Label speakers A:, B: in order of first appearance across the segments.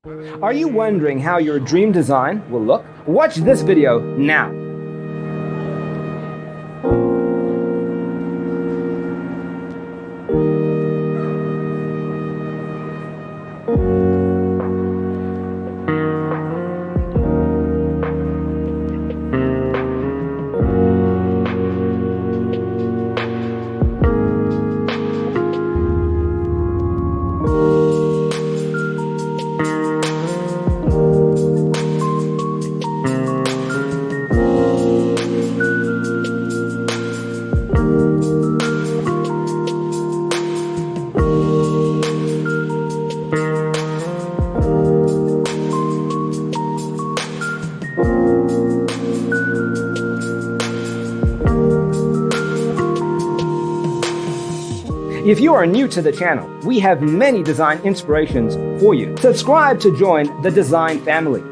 A: Are you wondering how your dream design will look? Watch this video now. If you are new to the channel, we have many design inspirations for you. Subscribe to join the design family.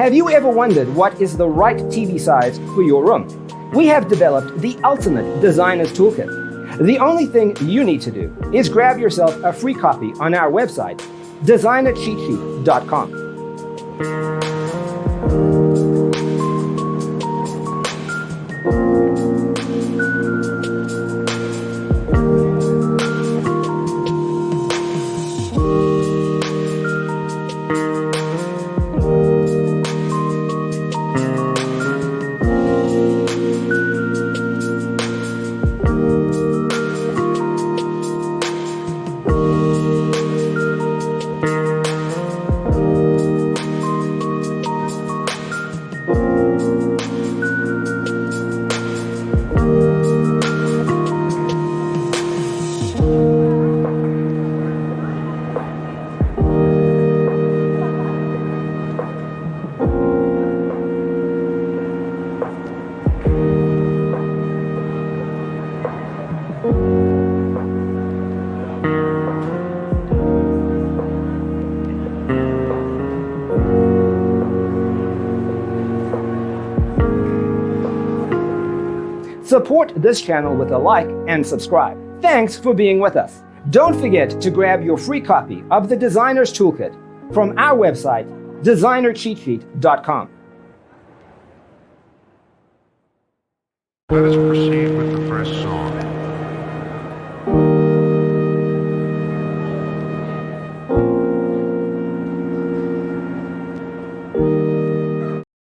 A: Have you ever wondered what is the right TV size for your room? We have developed the ultimate designer's toolkit. The only thing you need to do is grab yourself a free copy on our website, designercheatsheet.com. Support this channel with a like and subscribe. Thanks for being with us. Don't forget to grab your free copy of the Designer's Toolkit from our website, designercheatsheet.com.
B: Let us proceed with the first song.